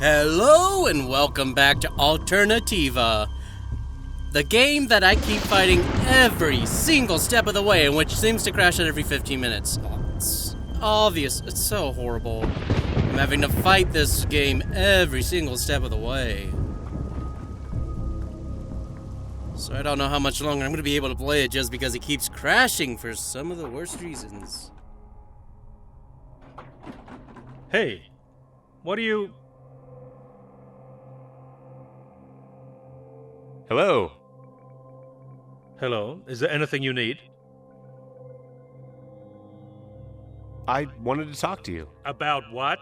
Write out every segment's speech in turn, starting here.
Hello and welcome back to AlternativA, the game that I keep fighting every single step of the way and which seems to crash at every 15 minutes. It's obvious, it's so horrible. I'm having to fight this game every single step of the way. So I don't know how much longer I'm going to be able to play it just because it keeps crashing for some of the worst reasons. Hey, what are you... Hello. Hello, is there anything you need? I wanted to talk to you. About what?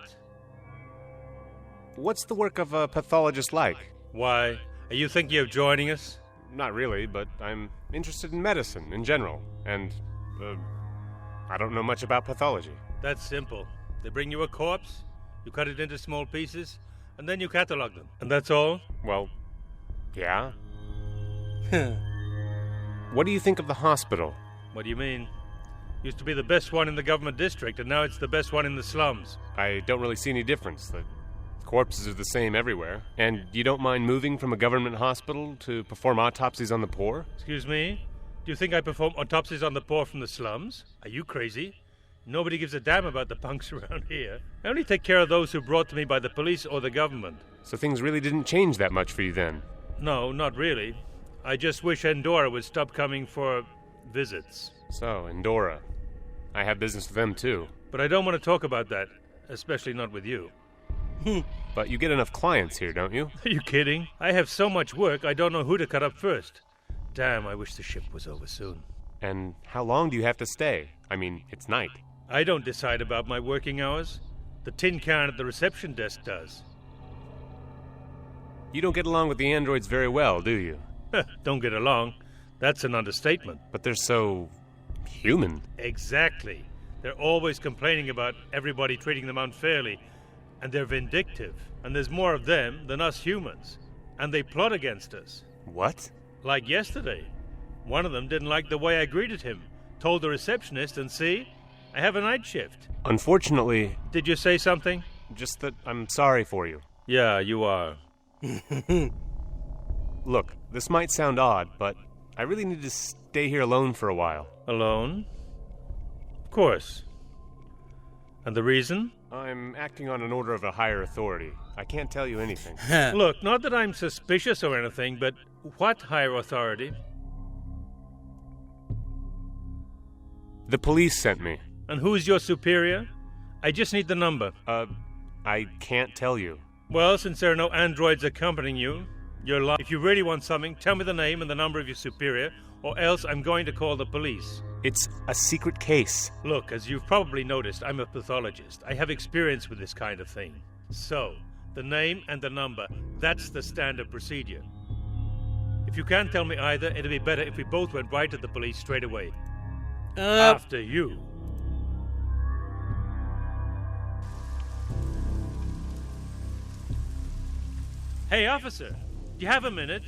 What's the work of a pathologist like? Why, are you thinking of joining us? Not really, but I'm interested in medicine in general, and, I don't know much about pathology. That's simple. They bring you a corpse, you cut it into small pieces, and then you catalog them. And that's all? Well, yeah. What do you think of the hospital? What do you mean? Used to be the best one in the government district, and now it's the best one in the slums. I don't really see any difference. The corpses are the same everywhere. And you don't mind moving from a government hospital to perform autopsies on the poor? Excuse me? Do you think I perform autopsies on the poor from the slums? Are you crazy? Nobody gives a damn about the punks around here. I only take care of those who are brought to me by the police or the government. So things really didn't change that much for you then? No, not really. I just wish Endora would stop coming for visits. So, Endora. I have business with them too. But I don't want to talk about that, especially not with you. But you get enough clients here, don't you? Are you kidding? I have so much work, I don't know who to cut up first. Damn, I wish the ship was over soon. And how long do you have to stay? I mean, it's night. I don't decide about my working hours. The tin can at the reception desk does. You don't get along with the androids very well, do you? Don't get along. That's an understatement. But they're so... human. Exactly. They're always complaining about everybody treating them unfairly. And they're vindictive. And there's more of them than us humans. And they plot against us. What? Like yesterday. One of them didn't like the way I greeted him. Told the receptionist, and see? I have a night shift. Unfortunately... Did you say something? Just that I'm sorry for you. Yeah, you are. Look, this might sound odd, but I really need to stay here alone for a while. Alone? Of course. And the reason? I'm acting on an order of a higher authority. I can't tell you anything. Look, not that I'm suspicious or anything, but what higher authority? The police sent me. And who's your superior? I just need the number. I can't tell you. Well, since there are no androids accompanying you, you're lying. If you really want something, tell me the name and the number of your superior, or else I'm going to call the police. It's a secret case. Look, as you've probably noticed, I'm a pathologist. I have experience with this kind of thing. So, the name and the number, that's the standard procedure. If you can't tell me either, it'd be better if we both went right to the police straight away. After you. Hey, officer, do you have a minute?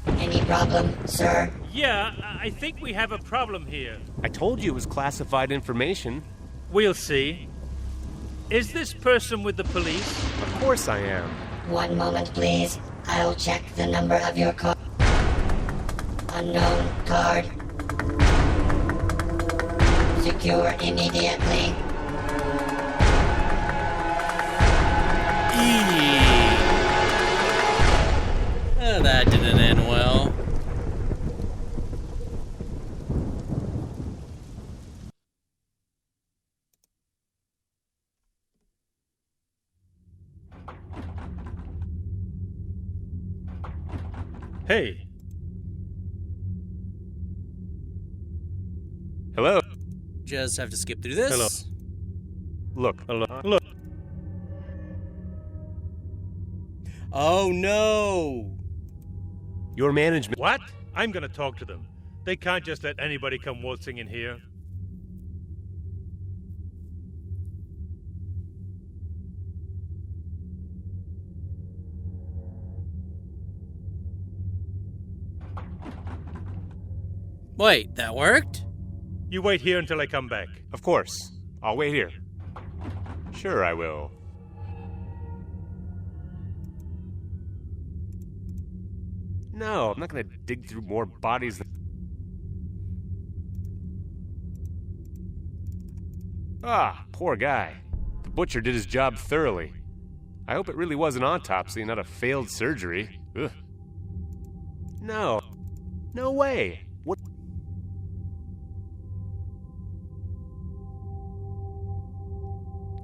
Any problem, sir? Yeah, I think we have a problem here. I told you it was classified information. We'll see. Is this person with the police? Of course I am. One moment, please. I'll check the number of your card. Unknown card. Secure immediately. Oh, that didn't end well. Hey. Hello? Just have to skip through this. Hello. Look. Hello. Look. Oh no! Your management... What? I'm gonna talk to them. They can't just let anybody come waltzing in here. Wait, that worked? You wait here until I come back. Of course. I'll wait here. Sure I will. No, I'm not gonna dig through more bodies than... Ah, poor guy. The butcher did his job thoroughly. I hope it really was an autopsy, not a failed surgery. Ugh. No. No way. What?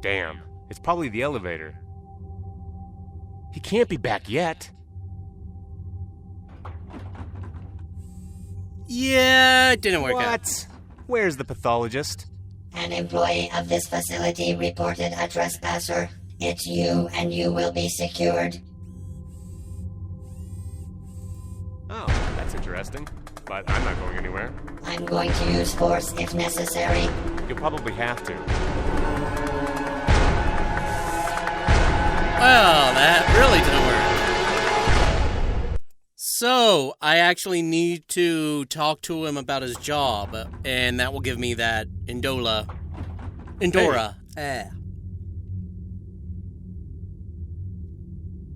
Damn. It's probably the elevator. He can't be back yet. Yeah, it didn't work out. What? Where's the pathologist? An employee of this facility reported a trespasser. It's you, and you will be secured. Oh, that's interesting. But I'm not going anywhere. I'm going to use force if necessary. You'll probably have to. Well, that really didn't work. So, I actually need to talk to him about his job, and that will give me that Endora.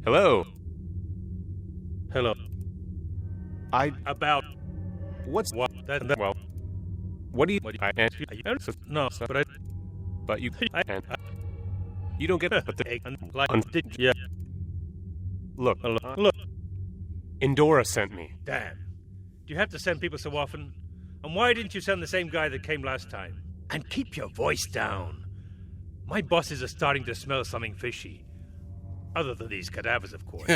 Hello. Hello. About... What's... What? Well... What do you... No, but I... But you... You don't get... But yeah. Look. Look. Endora sent me. Damn. Do you have to send people so often? And why didn't you send the same guy that came last time? And keep your voice down. My bosses are starting to smell something fishy. Other than these cadavers, of course.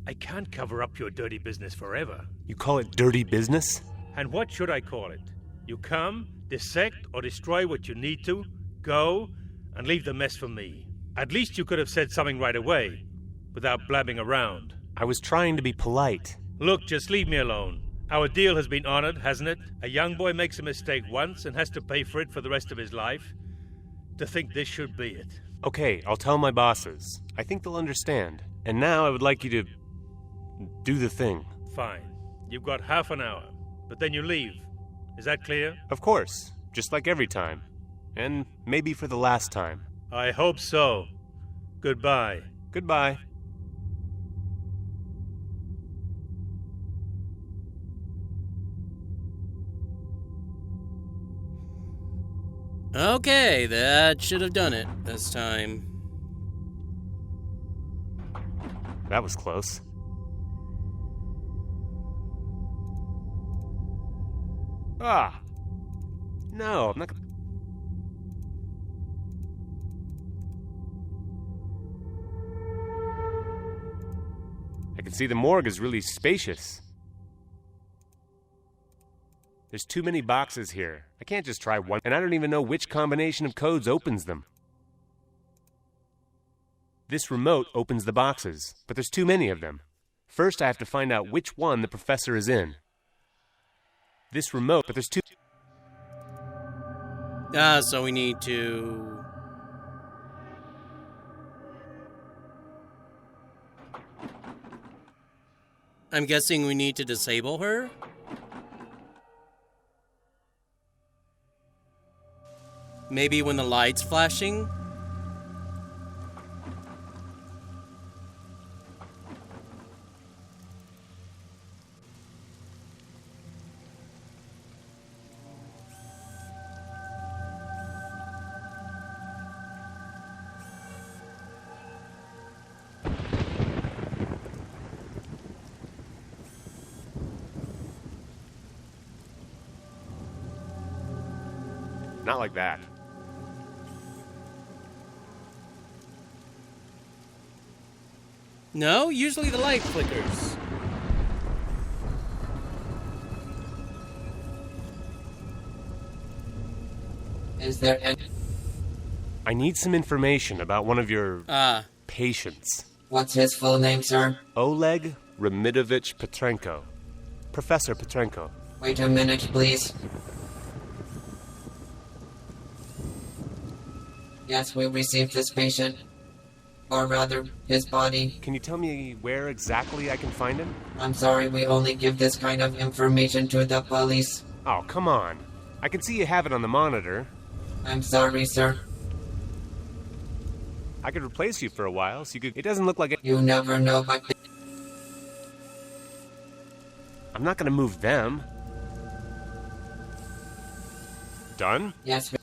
I can't cover up your dirty business forever. You call it dirty business? And what should I call it? You come, dissect or destroy what you need to, go, and leave the mess for me. At least you could have said something right away, without blabbing around. I was trying to be polite. Look, just leave me alone. Our deal has been honored, hasn't it? A young boy makes a mistake once and has to pay for it for the rest of his life. To think this should be it. Okay, I'll tell my bosses. I think they'll understand. And now I would like you to... do the thing. Fine. You've got half an hour. But then you leave. Is that clear? Of course. Just like every time. And maybe for the last time. I hope so. Goodbye. Goodbye. Okay, that should have done it this time. That was close. Ah! No, I'm not gonna... I can see the morgue is really spacious. There's too many boxes here. I can't just try one, and I don't even know which combination of codes opens them. This remote opens the boxes, but there's too many of them. First, I have to find out which one the professor is in. This remote, but there's two... So we need to... I'm guessing we need to disable her? Maybe when the light's flashing? Not like that. No, usually the light flickers. Is there any... I need some information about one of your... patients. What's his full name, sir? Oleg Remidovich Petrenko. Professor Petrenko. Wait a minute, please. Yes, we received this patient. Or rather, his body. Can you tell me where exactly I can find him? I'm sorry, we only give this kind of information to the police. Oh, come on. I can see you have it on the monitor. I'm sorry, sir. I could replace you for a while, so you could... It doesn't look like it... You never know, but... I'm not gonna move them. Done? Yes,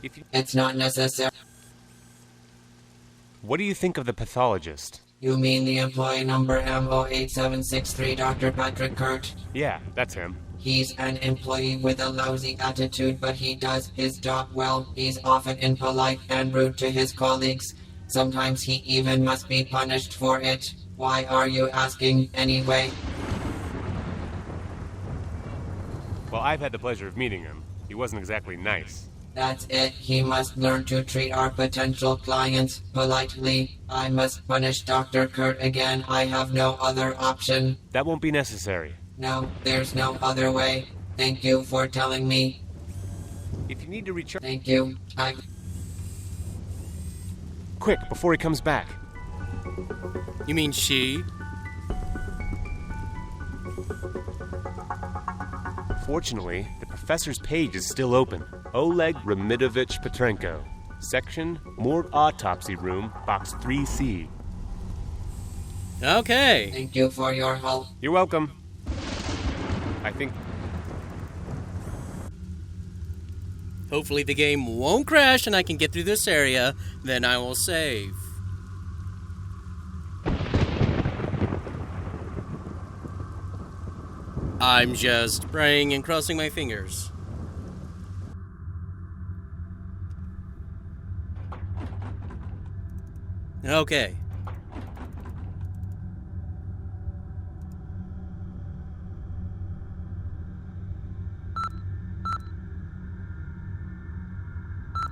If you... it's not necessary. What do you think of the pathologist? You mean the employee number MO8763, Dr. Patrick Kurt? Yeah, that's him. He's an employee with a lousy attitude, but he does his job well. He's often impolite and rude to his colleagues. Sometimes he even must be punished for it. Why are you asking anyway? Well, I've had the pleasure of meeting him. He wasn't exactly nice. That's it. He must learn to treat our potential clients politely. I must punish Dr. Kurt again. I have no other option. That won't be necessary. No, there's no other way. Thank you for telling me. If you need to recharge... Thank you. Quick, before he comes back. You mean she? Fortunately, the professor's page is still open. Oleg Remidovich Petrenko. Section, Morgue Autopsy Room, Box 3C. Okay. Thank you for your help. You're welcome. I think... Hopefully the game won't crash and I can get through this area. Then I will save. I'm just praying and crossing my fingers. Okay.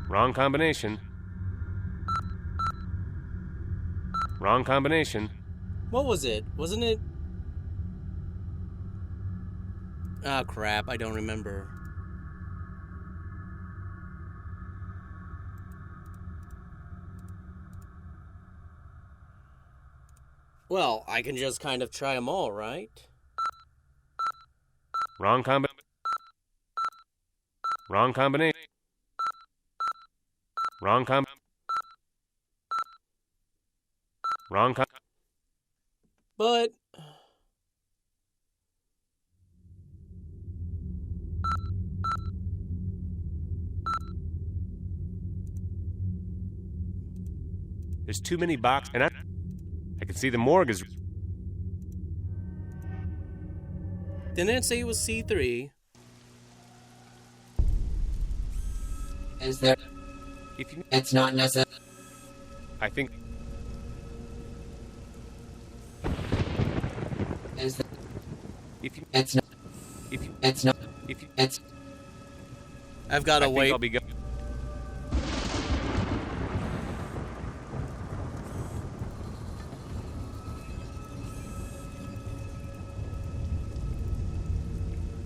Wrong combination. Wrong combination. What was it? Wasn't it? Ah, crap. I don't remember. Well, I can just kind of try them all, right? Wrong combination. Wrong combination. Wrong com... Wrong com... But... There's too many boxes, and I can see the morgue is... Didn't it say it was C3? Is there... If you... It's not necessary. I think... Is there... If you... It's not... If you... It's not... If you... It's... I've got to I think wait. I'll be go...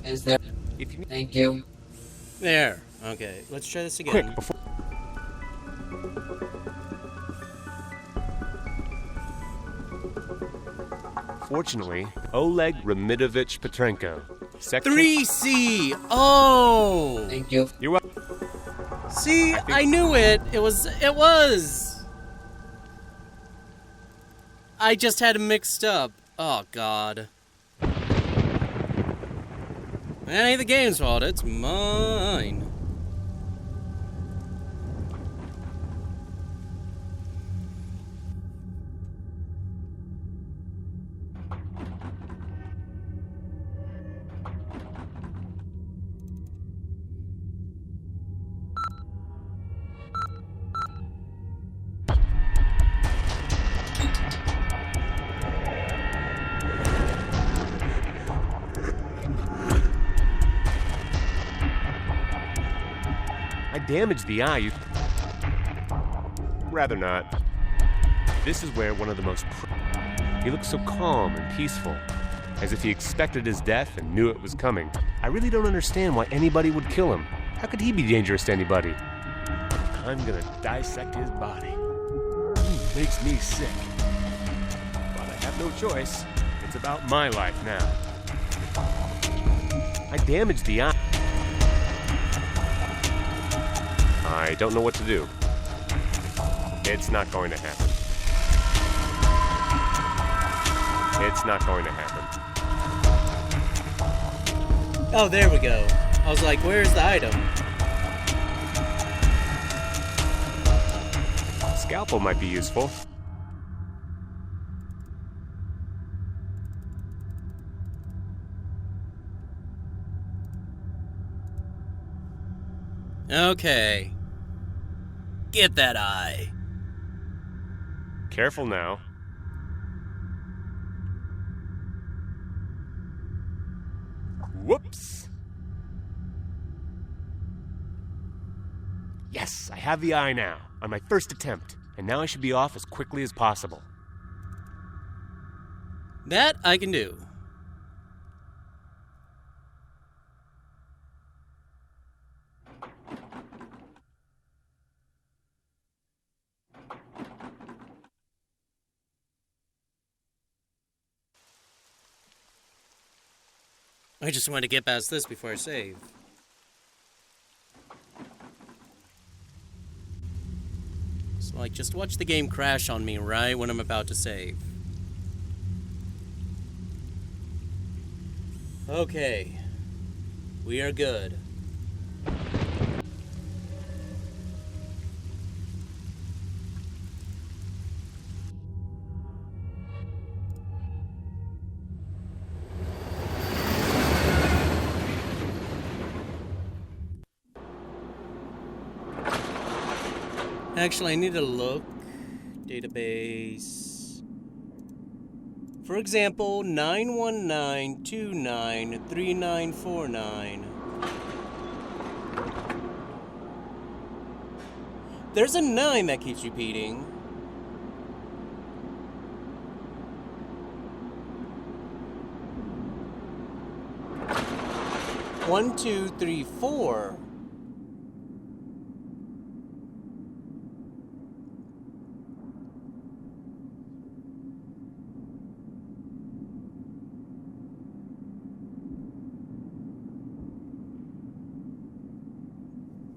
Is there... If you... Thank you. There. Okay, let's try this again. Quick, before... Fortunately, Oleg Remidovich Petrenko. Section... 3C! Oh! Thank you. You're welcome. See, I knew it. It was. I just had it mixed up. Oh, God. It ain't the game's fault, it's mine. I damaged the eye. Rather not. This is where one of the most... He looks so calm and peaceful, as if he expected his death and knew it was coming. I really don't understand why anybody would kill him. How could he be dangerous to anybody? I'm gonna dissect his body. He makes me sick. But I have no choice. It's about my life now. I damaged the eye. I don't know what to do. It's not going to happen. It's not going to happen. Oh, there we go. I was like, where's the item? Scalpel might be useful. Okay. Get that eye. Careful now. Whoops! Yes, I have the eye now, on my first attempt, and now I should be off as quickly as possible. That I can do. I just want to get past this before I save. So, like, just watch the game crash on me right when I'm about to save. Okay. We are good. Actually, I need to look. Database. For example, 919293949. There's a 9 that keeps repeating. One, two, three, four.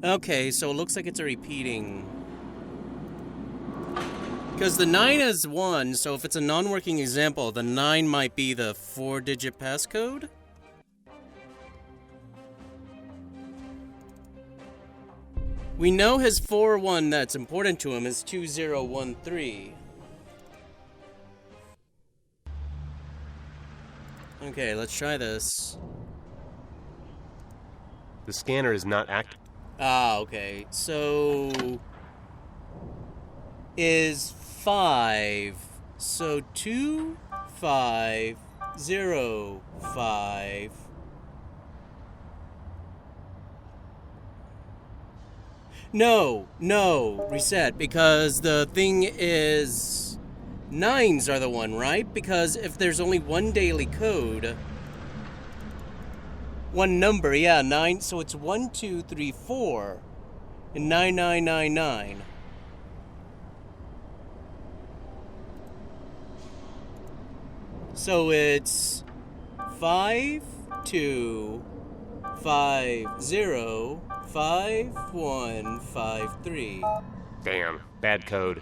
Okay, so it looks like it's a repeating. Because the 9 is 1, so if it's a non-working example, the 9 might be the 4-digit passcode? We know his 4-1 that's important to him is 2013. Okay, let's try this. The scanner is not active. Ah, okay. So is 5. So 2505. No, reset, because the thing is 9s are the one, right? Because if there's only one daily code, one number, yeah, 9, so it's 1, 2, 3, 4, and 9999. So it's 5, 2, 5, 0, 5, 1, 5, 3. Damn, bad code.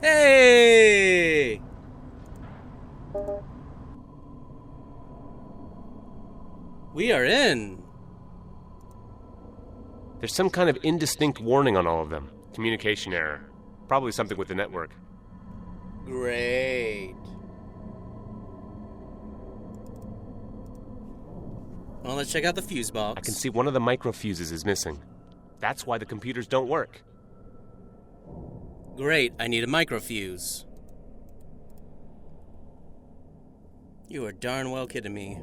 Hey! We are in. There's some kind of indistinct warning on all of them. Communication error. Probably something with the network. Great. Well, let's check out the fuse box. I can see one of the microfuses is missing. That's why the computers don't work. Great, I need a microfuse. You are darn well kidding me.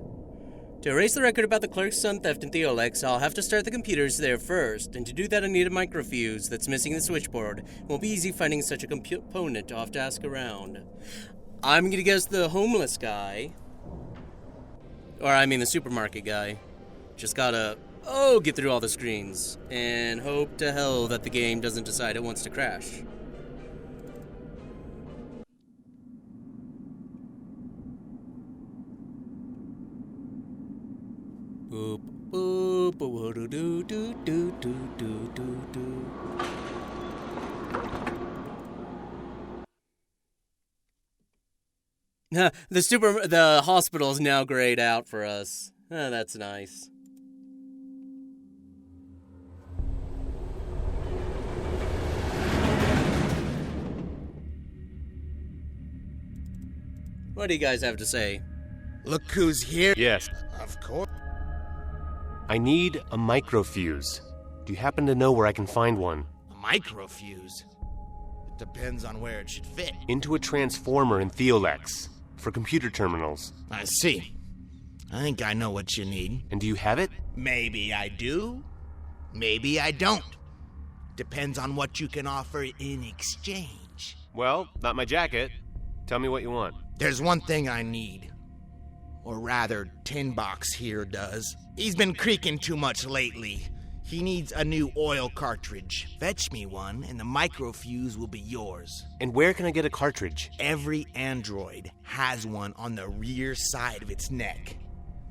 To erase the record about the clerk's son theft in Theolex, I'll have to start the computers there first, and to do that I need a microfuse that's missing the switchboard. It won't be easy finding such a component, I'll have to ask around. I'm gonna guess the homeless guy. Or I mean the supermarket guy. Just gotta, get through all the screens, and hope to hell that the game doesn't decide it wants to crash. Boop, boop, boop, doo, doo, doo, doo, doo, doo, doo, doo. The hospital's now grayed out for us. That's nice. What do you guys have to say? Look who's here. Yes. Of course. I need a microfuse. Do you happen to know where I can find one? A microfuse? It depends on where it should fit. Into a transformer in Theolex. For computer terminals. I see. I think I know what you need. And do you have it? Maybe I do. Maybe I don't. Depends on what you can offer in exchange. Well, not my jacket. Tell me what you want. There's one thing I need. Or rather, Tin Box here does. He's been creaking too much lately. He needs a new oil cartridge. Fetch me one, and the microfuse will be yours. And where can I get a cartridge? Every android has one on the rear side of its neck.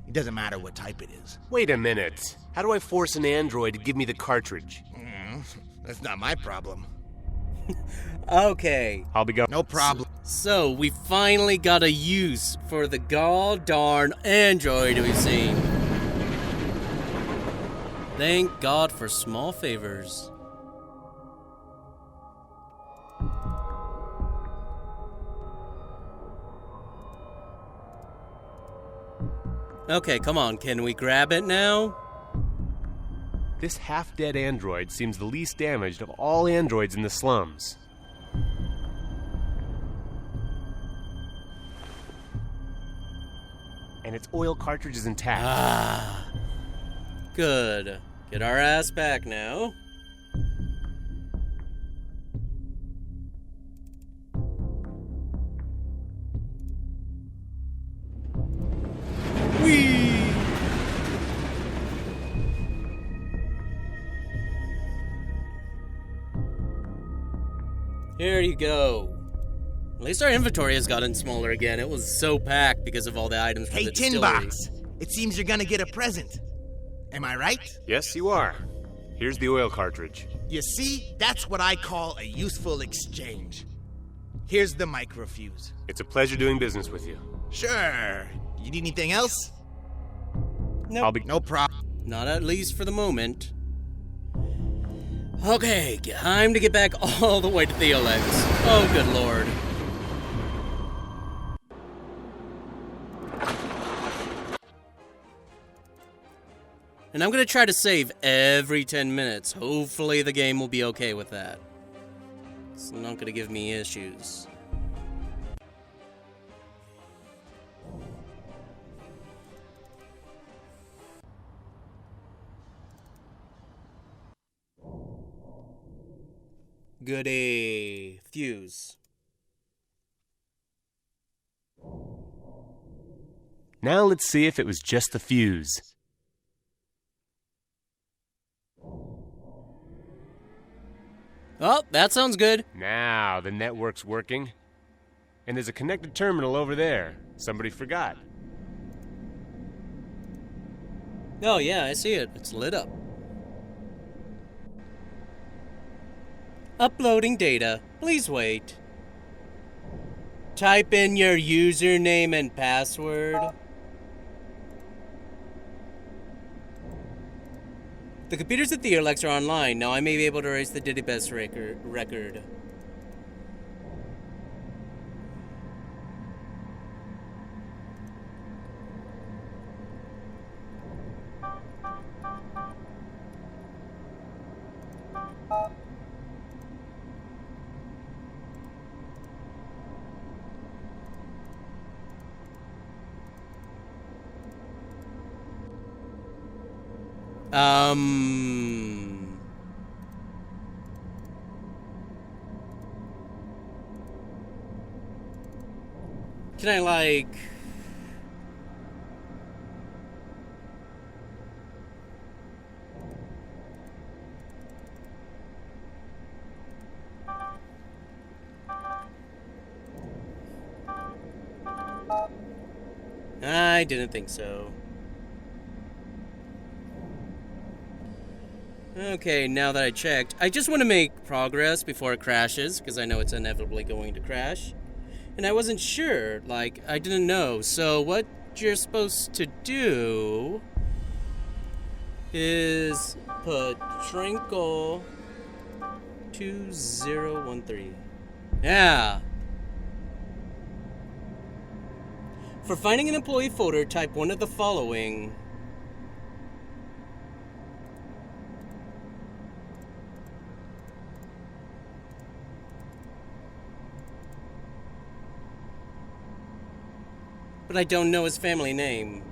It doesn't matter what type it is. Wait a minute. How do I force an android to give me the cartridge? That's not my problem. Okay. I'll be going. No problem. So, we finally got a use for the god darn android we've seen. Thank God for small favors. Okay, come on, can we grab it now? This half-dead android seems the least damaged of all androids in the slums. And its oil cartridge is intact. Ah, good. Get our ass back now. Whee! Here you go. At least our inventory has gotten smaller again. It was so packed because of all the items from Hey, the Tin distillery. Box. It seems you're gonna get a present. Am I right? Yes, you are. Here's the oil cartridge. You see, that's what I call a useful exchange. Here's the microfuse. It's a pleasure doing business with you. Sure. You need anything else? Nope. I'll be... No problem. Not at least for the moment. Okay, time to get back all the way to Theolex. Oh, good lord. And I'm gonna try to save every 10 minutes. Hopefully the game will be okay with that. It's not gonna give me issues. Goody. Fuse. Now let's see if it was just the fuse. Oh, that sounds good. Now the network's working. And there's a connected terminal over there. Somebody forgot. Oh yeah, I see it. It's lit up. Uploading data. Please wait. Type in your username and password. The computers at Theolex are online. Now I may be able to erase the database record. Can I, like... I didn't think so. Okay, now that I checked, I just want to make progress before it crashes, because I know it's inevitably going to crash. And I wasn't sure, like, I didn't know. So what you're supposed to do is put Trinkle 2013. Yeah. For finding an employee folder, type one of the following. But I don't know his family name.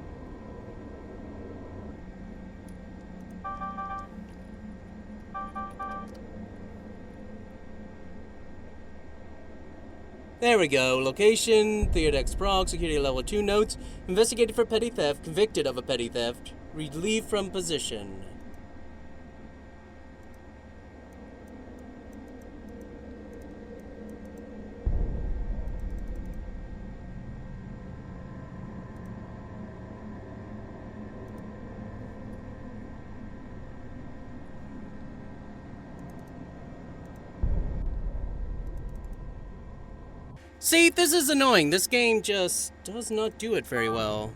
There we go. Location, Theodex Prague, security level 2 notes. Investigated for petty theft, convicted of a petty theft. Relieved from position. See, this is annoying. This game just does not do it very well.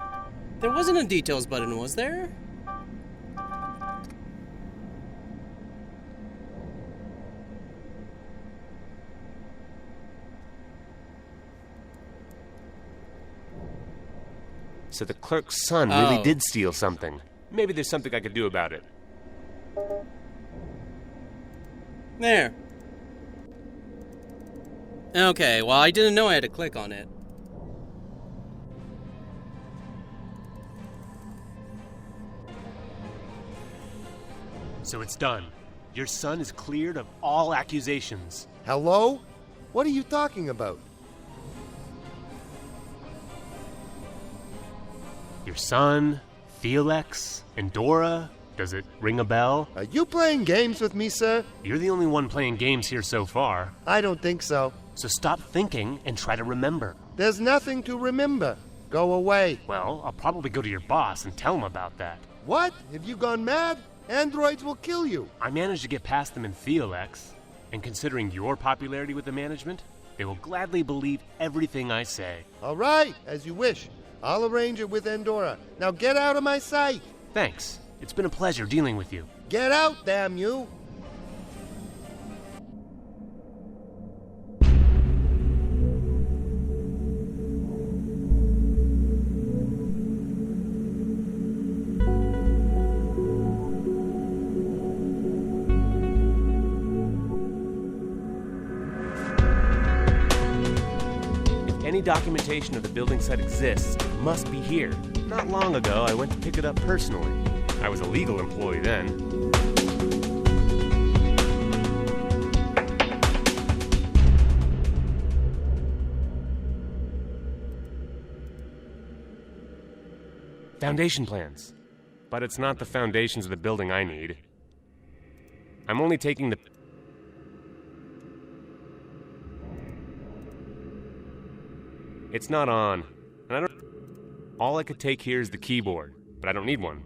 There wasn't a details button, was there? So the clerk's son really Oh. did steal something. Maybe there's something I could do about it. There. Okay, well, I didn't know I had to click on it. So it's done. Your son is cleared of all accusations. Hello? What are you talking about? Your son, Felix, Endora. Does it ring a bell? Are you playing games with me, sir? You're the only one playing games here so far. I don't think so. So stop thinking and try to remember. There's nothing to remember. Go away. Well, I'll probably go to your boss and tell him about that. What? Have you gone mad? Androids will kill you. I managed to get past them in Theolex, and considering your popularity with the management, they will gladly believe everything I say. All right, as you wish. I'll arrange it with Andorra. Now get out of my sight. Thanks. It's been a pleasure dealing with you. Get out, damn you. Any documentation of the building site exists, it must be here. Not long ago, I went to pick it up personally. I was a legal employee then. Foundation plans. But it's not the foundations of the building I need. I'm only taking the... It's not on. And I don't... All I could take here is the keyboard, but I don't need one.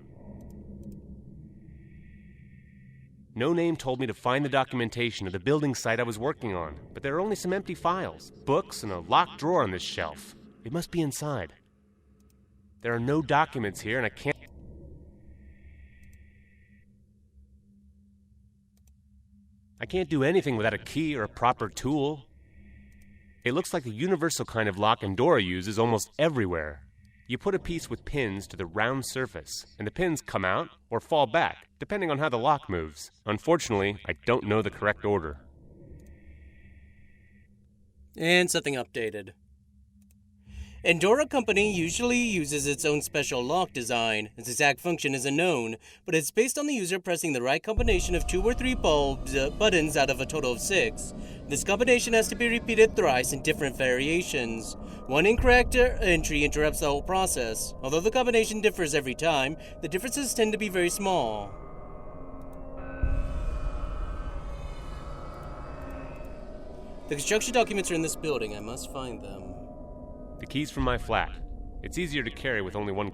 No Name told me to find the documentation of the building site I was working on, but there are only some empty files, books, and a locked drawer on this shelf. It must be inside. There are no documents here, and I can't... I can't do anything without a key or a proper tool. It looks like the universal kind of lock Endora uses almost everywhere. You put a piece with pins to the round surface, and the pins come out or fall back, depending on how the lock moves. Unfortunately, I don't know the correct order. And something updated. Endora Company usually uses its own special lock design. Its exact function is unknown, but it's based on the user pressing the right combination of 2 or 3 buttons out of a total of 6. This combination has to be repeated thrice in different variations. One incorrect entry interrupts the whole process. Although the combination differs every time, the differences tend to be very small. The construction documents are in this building. I must find them. The key's from my flat. It's easier to carry with only one...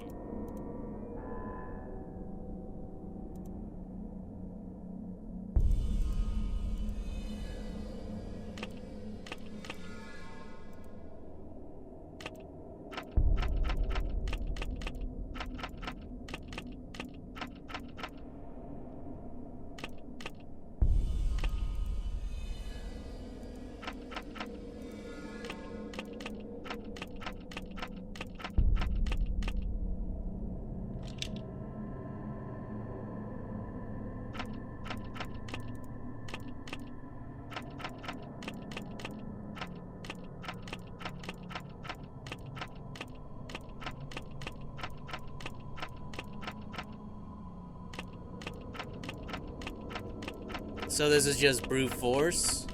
So this is just brute force?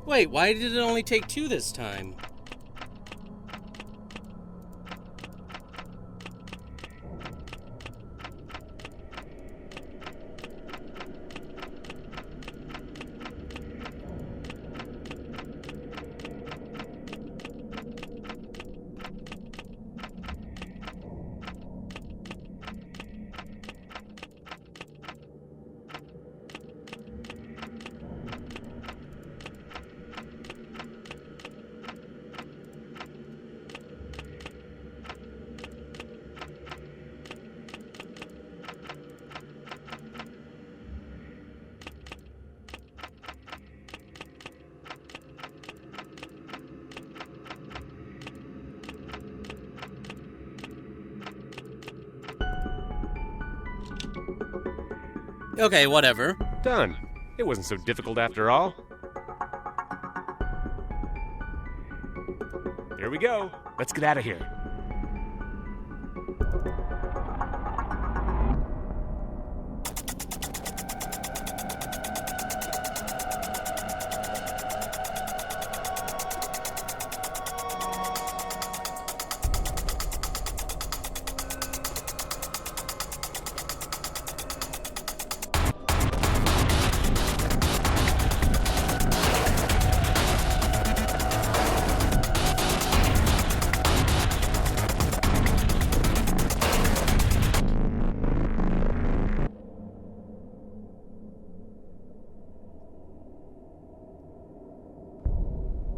Wait, why did it only take 2 this time? Okay, whatever. Done. It wasn't so difficult after all. There we go. Let's get out of here.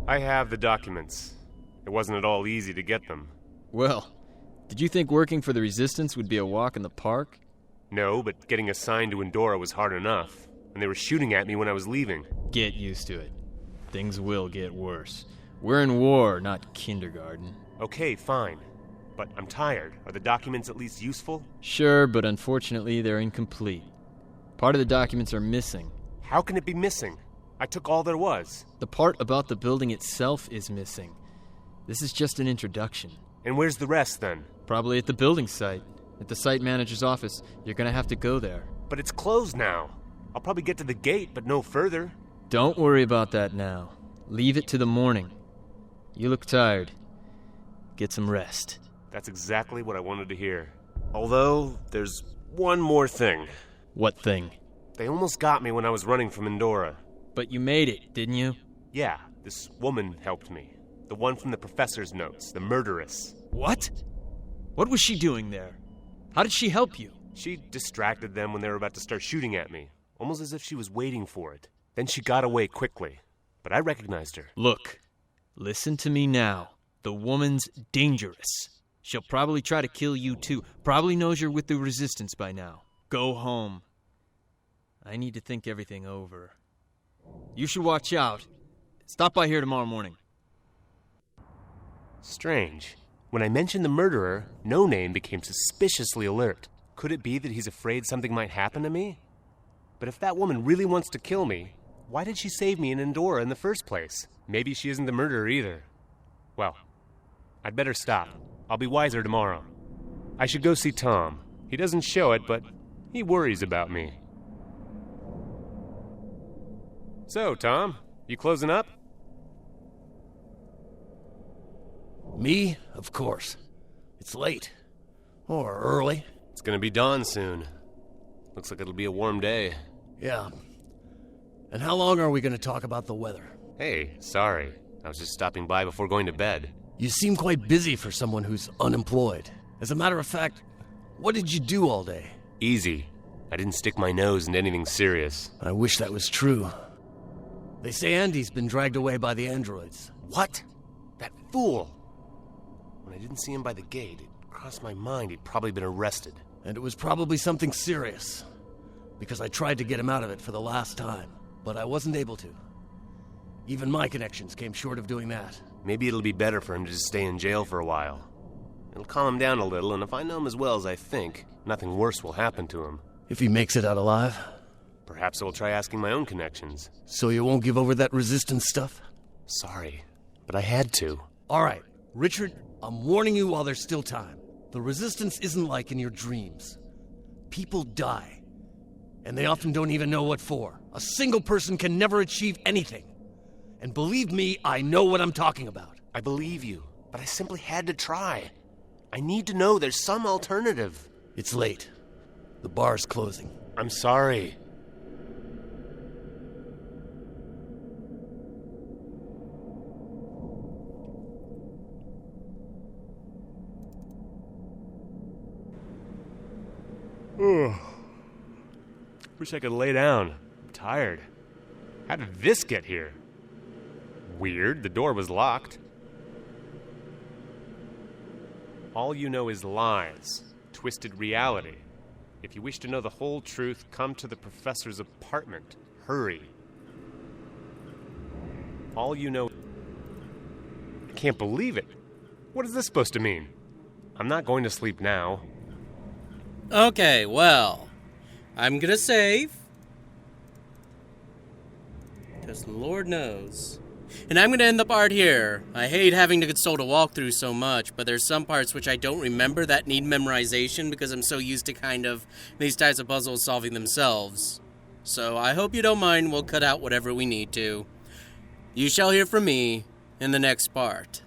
I have the documents. It wasn't at all easy to get them. Well, did you think working for the Resistance would be a walk in the park? No, but getting assigned to Endora was hard enough. And they were shooting at me when I was leaving. Get used to it. Things will get worse. We're in war, not kindergarten. Okay, fine. But I'm tired. Are the documents at least useful? Sure, but unfortunately they're incomplete. Part of the documents are missing. How can it be missing? I took all there was. The part about the building itself is missing. This is just an introduction. And where's the rest, then? Probably at the building site. At the site manager's office. You're gonna have to go there. But it's closed now. I'll probably get to the gate, but no further. Don't worry about that now. Leave it to the morning. You look tired. Get some rest. That's exactly what I wanted to hear. Although, there's one more thing. What thing? They almost got me when I was running from Endora. But you made it, didn't you? Yeah, this woman helped me. The one from the professor's notes, the murderess. What? What was she doing there? How did she help you? She distracted them when they were about to start shooting at me, almost as if she was waiting for it. Then she got away quickly, but I recognized her. Look, listen to me now. The woman's dangerous. She'll probably try to kill you too. Probably knows you're with the Resistance by now. Go home. I need to think everything over. You should watch out. Stop by here tomorrow morning. Strange. When I mentioned the murderer, No Name became suspiciously alert. Could it be that he's afraid something might happen to me? But if that woman really wants to kill me, why did she save me in Endora in the first place? Maybe she isn't the murderer either. Well, I'd better stop. I'll be wiser tomorrow. I should go see Tom. He doesn't show it, but he worries about me. So, Tom, you closing up? Me? Of course. It's late. Or early. It's gonna be dawn soon. Looks like it'll be a warm day. Yeah. And how long are we gonna talk about the weather? Hey, sorry. I was just stopping by before going to bed. You seem quite busy for someone who's unemployed. As a matter of fact, what did you do all day? Easy. I didn't stick my nose into anything serious. I wish that was true. They say Andy's been dragged away by the androids. What? That fool! When I didn't see him by the gate, it crossed my mind he'd probably been arrested. And it was probably something serious. Because I tried to get him out of it for the last time, but I wasn't able to. Even my connections came short of doing that. Maybe it'll be better for him to just stay in jail for a while. It'll calm him down a little, and if I know him as well as I think, nothing worse will happen to him. If he makes it out alive. Perhaps I'll try asking my own connections. So you won't give over that Resistance stuff? Sorry, but I had to. All right, Richard, I'm warning you while there's still time. The Resistance isn't like in your dreams. People die. And they often don't even know what for. A single person can never achieve anything. And believe me, I know what I'm talking about. I believe you, but I simply had to try. I need to know there's some alternative. It's late. The bar's closing. I'm sorry. Wish I could lay down. I'm tired. How did this get here? Weird, the door was locked. All you know is lies, twisted reality. If you wish to know the whole truth, come to the professor's apartment. Hurry. All you know... I can't believe it. What is this supposed to mean? I'm not going to sleep now. Okay, well, I'm gonna save. Because Lord knows. And I'm gonna end the part here. I hate having to consult a walkthrough so much, but there's some parts which I don't remember that need memorization because I'm so used to kind of these types of puzzles solving themselves. So I hope you don't mind, we'll cut out whatever we need to. You shall hear from me in the next part.